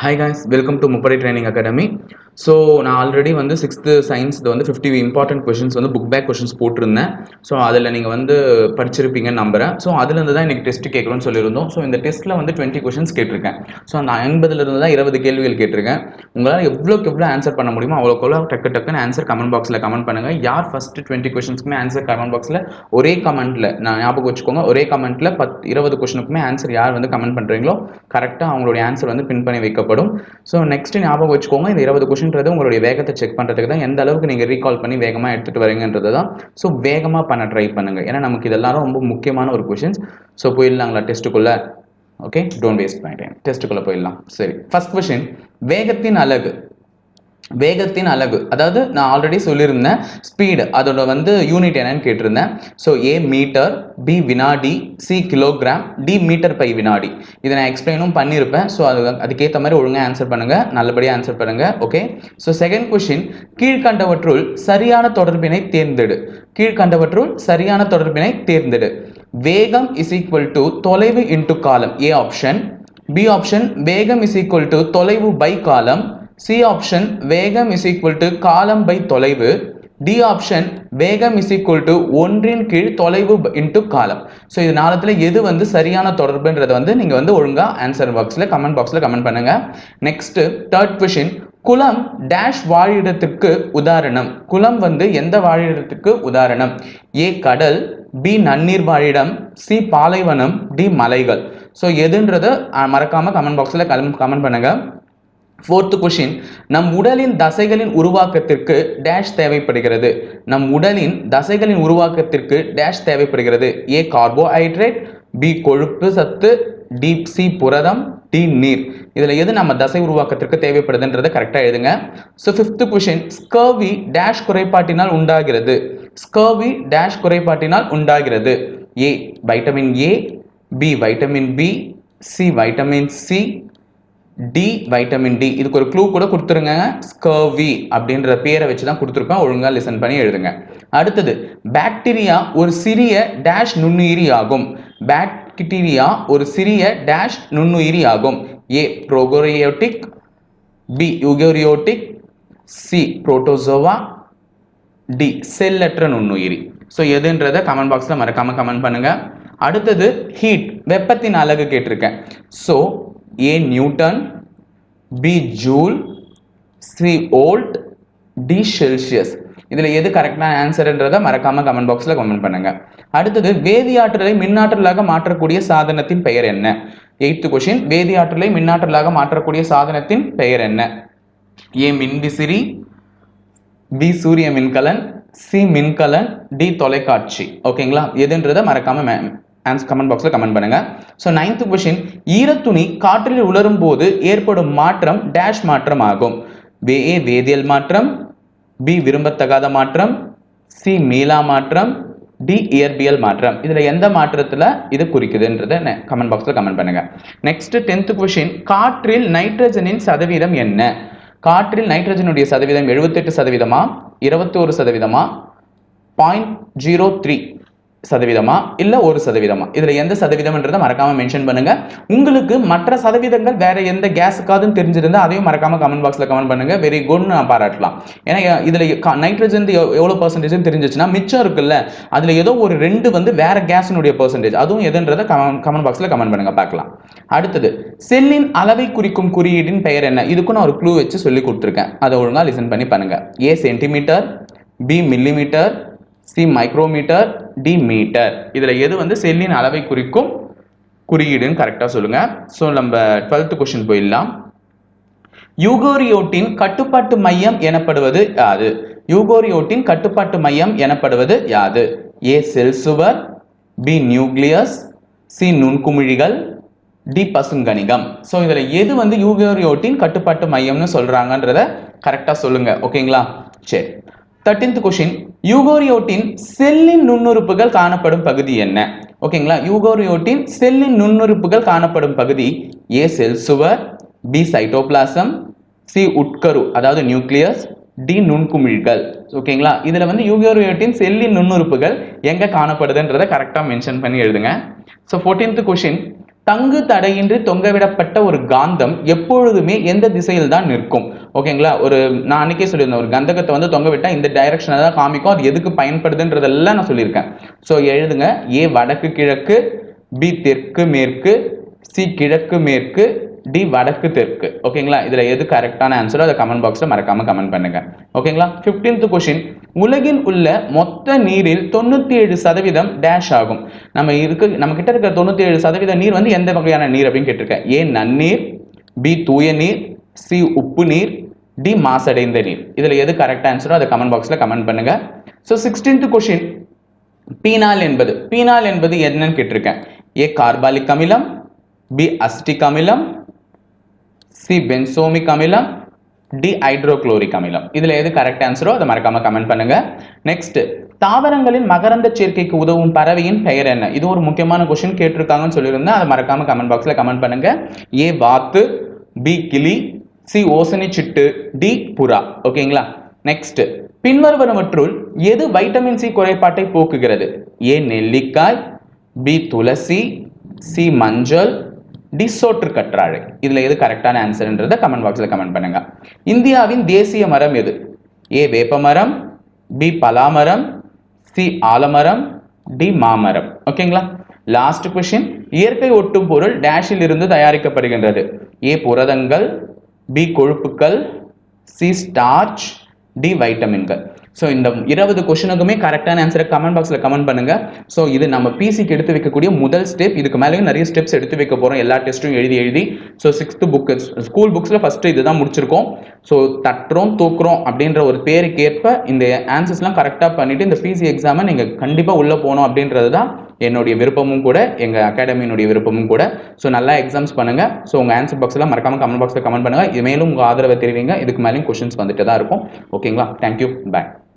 Hi guys, welcome to Muppadi Training Academy. So நான் already வந்து 6th science வந்து 50 important questions வந்து book back questions போட்டிருந்தேன். So அதில் நீங்கள் வந்து படிச்சிருப்பீங்கன்னு நம்புகிறேன். ஸோ அதுலேருந்து தான் எனக்கு டெஸ்ட் கேட்கணும்னு சொல்லியிருந்தோம். ஸோ இந்த டெஸ்ட்டில் வந்து 20 கொஷின்ஸ் கேட்டிருக்கேன். ஸோ அந்த 50லேருந்து தான் 20 கேள்விகள் கேட்டிருக்கேன். உங்களால் எவ்வளோக்கு எவ்வளோ ஆன்சர் பண்ண முடியுமோ அவ்வளோக்கு டக்குன்னு ஆன்சர் கமெண்ட் பாக்ஸில் கமெண்ட் பண்ணுங்கள். யார் ஃபஸ்ட்டு 20 கொஷின்ஸ்க்குமே ஆன்சர் கமெண்ட் பாக்ஸில் ஒரே கமெண்ட்டில் நான் ஞாபகம் வச்சுக்கோங்க, ஒரே கமெண்ட்டில் 20 கொஷினுக்குமே ஆன்சர் யார் வந்து கமெண்ட் பண்ணுறீங்களோ கரெக்டாக அவங்களுடைய ஆன்சர் வந்து பின் பண்ணி வைக்கப்படும். ஸோ நெக்ஸ்ட் ஞாபகம் வச்சுக்கோங்க, இந்த 20 கொஷின்றது உங்களுடைய வேகத்தை செக் பண்ணுறதுக்கு தான், எந்த அளவுக்கு நீங்கள் ரீகால் பண்ணி வேகமாக எடுத்துகிட்டு வரீங்கன்றது தான். ஸோ வேகமாக பண்ண ட்ரை பண்ணுங்கள், ஏன்னா நமக்கு இதெல்லாம் ரொம்ப முக்கியமான ஒரு கொஷின்ஸ். ஸோ போயிடலாங்களா டெஸ்ட்டுக்குள்ளே? Okay, don't waste my time, டெஸ்ட்டுக்குள்ளே போயிடலாம். சரி, ஃபர்ஸ்ட் கொஷின், வேகத்தின் அலகு. வேகத்தின் அலகு, அதாவது நான் ஆல்ரெடி சொல்லியிருந்தேன் ஸ்பீடு, அதோட வந்து யூனிட் என்னன்னு கேட்டிருந்தேன். ஸோ ஏ மீட்டர், பி வினாடி, C kilogram, D metre by வினாடி. இதை நான் எக்ஸ்பிளைனும் பண்ணியிருப்பேன். ஸோ அதுக்கேற்ற மாதிரி ஒழுங்காக ஆன்சர் பண்ணுங்கள், நல்லபடியாக ஆன்சர் பண்ணுங்கள். ஓகே, ஸோ செகண்ட் கொஷின், கீழ்கண்டவற்றுள் சரியான தொடர்பினை தேர்ந்தெடு. கீழ்கண்டவற்றுள் சரியான தொடர்பினை தேர்ந்தெடு. வேகம் இஸ் ஈக்குவல் டு தொலைவு இன்டு காலம், ஏ ஆப்ஷன். பி ஆப்ஷன், வேகம் இஸ் ஈக்குவல் டு தொலைவு பை காலம். சி ஆப்ஷன், வேகம் இஸ் ஈக்குவல் டு காலம் பை தொலைவு. டி ஆப்ஷன், வேகம் இஸ் ஈக்குவல் டு ஒன்றின் கீழ் தொலைவு இன்டு காலம். ஸோ இது நாலத்தில் எது வந்து சரியான தொடர்புன்றதை வந்து நீங்கள் வந்து ஒழுங்காக ஆன்சர் பாக்ஸில் கமெண்ட் பாக்ஸில் கமெண்ட் பண்ணுங்கள். நெக்ஸ்ட் தேர்ட் கொஷின், குளம் டேஷ் வாழிடத்திற்கு உதாரணம். குளம் வந்து எந்த வாழிடத்துக்கு உதாரணம்? ஏ கடல், பி நன்னீர் வாழிடம், சி பாலைவனம், டி மலைகள். ஸோ எதுன்றது மறக்காமல் கமெண்ட் பாக்ஸில் கமெண்ட் பண்ணுங்கள். ஃபோர்த் கொஷின், நம் உடலின் தசைகளின் உருவாக்கத்திற்கு டேஷ் தேவைப்படுகிறது. நம் உடலின் தசைகளின் உருவாக்கத்திற்கு டேஷ் தேவைப்படுகிறது. ஏ கார்போஹைட்ரேட், பி கொழுப்பு சத்து, டி சி புரதம், டி நீர். இதில் எது நம்ம தசை உருவாக்கத்திற்கு தேவைப்படுதுன்றதை கரெக்டாக எழுதுங்க. So fifth question, scurvy dash குறைபாட்டினால் உண்டாகிறது. ஸ்கர்வி டேஷ் குறைபாட்டினால் உண்டாகிறது. A vitamin A, B vitamin B, C vitamin C, D vitamin D. இதுக்கு ஒரு க்ளூ கூட கொடுத்துருங்க, ஸ்கர்வி அப்படின்ற பேரை வச்சு தான் கொடுத்துருப்பேன், ஒழுங்காக லிசன் பண்ணி எழுதுங்க. அடுத்தது, பாக்டீரியா ஒரு சிறிய டேஷ் நுண்ணுயிரி ஆகும். பாக்டீரியா ஒரு சிறிய டேஷ் நுண்ணுயிரி ஆகும். A prokaryotic, B eukaryotic, C protozoa, D செல்லற்ற நுண்ணுயிரி. ஸோ எதுன்றதை கமெண்ட் பாக்ஸில் மறக்காமல் கமெண்ட் பண்ணுங்க. அடுத்தது ஹீட், வெப்பத்தின் அலகு கேட்டிருக்கேன். So A newton, B joule, C volt, D Celsius. இதில் எது கரெக்டான ஆன்சர்ன்றதை மறக்காம கமெண்ட் பாக்ஸில் கமெண்ட் பண்ணுங்க. அடுத்தது, வேதியாற்றலை மின்னாற்றலாக மாற்றக்கூடிய சாதனத்தின் பெயர் என்ன? எய்த் கொஷின், வேதியாற்றலை மின்னாற்றலாக மாற்றக்கூடிய சாதனத்தின் பெயர் என்ன? ஏ மின்விசிறி, பி சூரிய மின்கலன், சி மின்கலன், டி தொலைக்காட்சி. ஓகேங்களா, எதுன்றதை மறக்காம கமெண்ட் பாக்ஸில் கமெண்ட் பண்ணுங்க. ஸோ நைன்த் கொஷின், ஈரத்துணி காற்றில் உலரும் போது ஏற்படும் மாற்றம் டேஷ் மாற்றம் ஆகும். ஏ வேதியியல் மாற்றம், பி விரும்பத்தகாத மாற்றம், சி மீளா மாற்றம், டி இயற்பியல் மாற்றம். இதில் எந்த மாற்றத்தில் இது குறிக்குதுன்றதை கமெண்ட் பாக்ஸில் கமெண்ட் பண்ணுங்க. நெக்ஸ்ட் 10th கொஷின், காற்றில் நைட்ரஜனின் சதவீதம் என்ன? காற்றில் நைட்ரஜனுடைய சதவீதம் 78%, 21%, 0.03%, இல்ல 1%. இதுல எந்த சதவீதம்ன்றதை மறக்காம மென்ஷன் பண்ணுங்க. உங்களுக்கு மற்ற சதவீதங்கள் வேற எந்த கேஸுக்காதுன்னு தெரிஞ்சிருந்தா அதையும் மறக்காம கமெண்ட் பாக்ஸ்ல கமெண்ட் பண்ணுங்க. வெரி குட்னு நான் பாராட்டலாம். ஏன்னா இதுல நைட்ரஜன் எவ்வளவு பர்சன்டேஜ் தெரிஞ்சிச்சுன்னா மிச்சம் இருக்குல்ல, அதுல ஏதோ ஒரு 2 வந்து வேற கேஸினுடைய பர்சன்டேஜ், அதுவும் எதுன்றதை கமெண்ட் பாக்ஸ்ல கமெண்ட் பண்ணுங்க, பார்க்கலாம். அடுத்தது, செல்லின் அளவை குறிக்கும் குறியீடின் பெயர் என்ன? இதுக்கும் நான் ஒரு க்ளூ வச்சு சொல்லி கொடுத்துருக்கேன், அதை ஒழுங்கா லிசன் பண்ணி பண்ணுங்க. A centimetre, B millimetre, C micrometre, D metre. இதுல எது வந்து செல்லின் அளவை குறிக்கும் குறியீடுன்னு கரெக்டா சொல்லுங்க. ஸோ நம்ம 12th கொஸ்டின் போயிடலாம். யூகோரியோட்டின் கட்டுப்பாட்டு மையம் எனப்படுவது யாது? யூகோரியோட்டின் கட்டுப்பாட்டு மையம் எனப்படுவது யாது? ஏ செல் சுவர், பி நியூக்ளியஸ், சி நுண்குமிழிகள், டி பசுங்கணிகம். ஸோ இதுல எது வந்து யூகோரியோட்டின் கட்டுப்பாட்டு மையம்னு சொல்றாங்கன்றத கரெக்டா சொல்லுங்க. ஓகேங்களா, சரி. 13th கொஸ்டின், யூகோரியோட்டின் செல்லின் நுண்ணுறுப்புகள் காணப்படும் பகுதி என்ன? ஓகேங்களா, யூகோரியோட்டின் செல்லின் நுண்ணுறுப்புகள் காணப்படும் பகுதி ஏ செல் சுவர், பி சைட்டோபிளாசம், சி உட்கரு அதாவது நியூக்ளியஸ், டி நுண்குமிழ்கள். ஓகேங்களா, இதுல வந்து யூகோரியோட்டின் செல்லின் நுண்ணுறுப்புகள் எங்க காணப்படுதுன்றதை கரெக்டா மென்ஷன் பண்ணி எழுதுங்க. ஸோ 14th கொஸ்டின், தங்கு தடையின்றி தொங்கவிடப்பட்ட ஒரு காந்தம் எப்பொழுதுமே எந்த திசையில் தான் நிற்கும்? ஓகேங்களா? நான் அன்னைக்கே சொல்லியிருந்தேன், ஒரு கந்தகத்தை வந்து தொங்க விட்டா இந்த டைரக்ஷனை தான் காமிக்கும், அது எதுக்கு பயன்படுதுன்றதெல்லாம் நான் சொல்லியிருக்கேன். ஸோ எழுதுங்க. ஏ வடக்கு கிழக்கு, பி தெற்கு மேற்கு, சி கிழக்கு மேற்கு, டி வடக்கு தெற்கு. ஓகேங்களா? இதுல எது கரெக்டான ஆன்சரோ அதை கமெண்ட் பாக்ஸ்ல மறக்காம கமெண்ட் பண்ணுங்க. ஓகேங்களா? 15th கொஸ்டின், உலகில் உள்ள மொத்த நீரில் 97% டேஷ் ஆகும். நம்ம கிட்ட இருக்கிற 97% நீர் வந்து எந்த வகையான நீர் அப்படின்னு கேட்டிருக்கேன். ஏ நன்னீர், பி தூய நீர், சி உப்பு நீர், டி மாசடைந்த நீர். இதுல எது கரெக்ட் ஆன்சரோ அதை கமெண்ட் பாக்ஸ்ல கமெண்ட் பண்ணுங்க. ஸோ 16th கொஸ்டின், பீனால் என்பது என்னன்னு கேட்டிருக்கேன். ஏ கார்பாலிக் அமிலம், பி அசிட்டிக் அமிலம், சி பென்சோமிக் அமிலம், டி ஹைட்ரோகுளோரிக் அமிலம். இதுல எது கரெக்ட் ஆன்சரோ அதை மறக்காம கமெண்ட் பண்ணுங்க. நெக்ஸ்ட், தாவரங்களின் மகரந்த சேர்க்கைக்கு உதவும் பறவையின் பெயர் என்ன? இது ஒரு முக்கியமான கொஸ்டின் கேட்டிருக்காங்கன்னு சொல்லியிருந்தேன். அதை மறக்காம கமெண்ட் பாக்ஸ்ல கமெண்ட் பண்ணுங்க. ஏ வாத்து, பி கிளி, சி ஓசனி சிட்டு, டி புறா. ஓகேங்களா? நெக்ஸ்ட், பின்வருவனவற்றுள் எது வைட்டமின் சி குறைபாட்டை போக்குகிறது? ஏ நெல்லிக்காய், பி துளசி, சி மஞ்சள், டி சோற்று கற்றாழை. இதுல எது கரெக்டான ஆன்சர்ன்றதை கமெண்ட் பாக்ஸ்ல கமெண்ட் பண்ணுங்க. இந்தியாவின் தேசிய மரம் எது? ஏ வேப்பமரம், பி பலாமரம், சி ஆலமரம், டி மாமரம். ஓகேங்களா? லாஸ்ட் கொஸ்டின், இயற்கை ஒட்டும் பொருள் டேஷில் இருந்து தயாரிக்கப்படுகின்றது. ஏ புரதங்கள், பி கொழுப்புக்கள், சி ஸ்டார்ச், டி வைட்டமின்கள். ஸோ இந்த 20 கொஸ்டினுக்குமே கரெக்டான ஆன்சரை கமெண்ட் பாக்ஸில் கமெண்ட் பண்ணுங்க. ஸோ இது நம்ம பிசிக்கு எடுத்து வைக்கக்கூடிய முதல் ஸ்டெப். இதுக்கு மேலேயும் நிறைய ஸ்டெப்ஸ் எடுத்து வைக்க போகிறோம், எல்லா டெஸ்ட்டும் எழுதி. ஸோ 6th புக் ஸ்கூல் புக்ஸில் ஃபஸ்ட்டு இதுதான் முடிச்சிருக்கோம். ஸோ தட்டுறோம் தூக்குறோம் அப்படின்ற ஒரு பேருக்கேற்ப இந்த ஆன்சர்ஸ்லாம் கரெக்டாக பண்ணிவிட்டு இந்த பிசி எக்ஸாமை நீங்கள் கண்டிப்பாக உள்ளே போகணும் அப்படின்றது தான் என்னுடைய விருப்பமும் கூட, எங்கள் அகாடமியினுடைய விருப்பமும் கூட. ஸோ நல்லா எக்ஸாம்ஸ் பண்ணுங்கள். ஸோ உங்கள் ஆன்சர் பாக்ஸில் மறக்காமல் கமெண்ட் பாக்ஸில் கமெண்ட் பண்ணுங்கள். இது மேலும் உங்கள் ஆதரவை தெரிவிங்க. இதுக்கு மேலேயும் கொஸ்டின்ஸ் வந்துட்டு தான் இருக்கும். ஓகேங்களா? தேங்க்யூ, பாய்.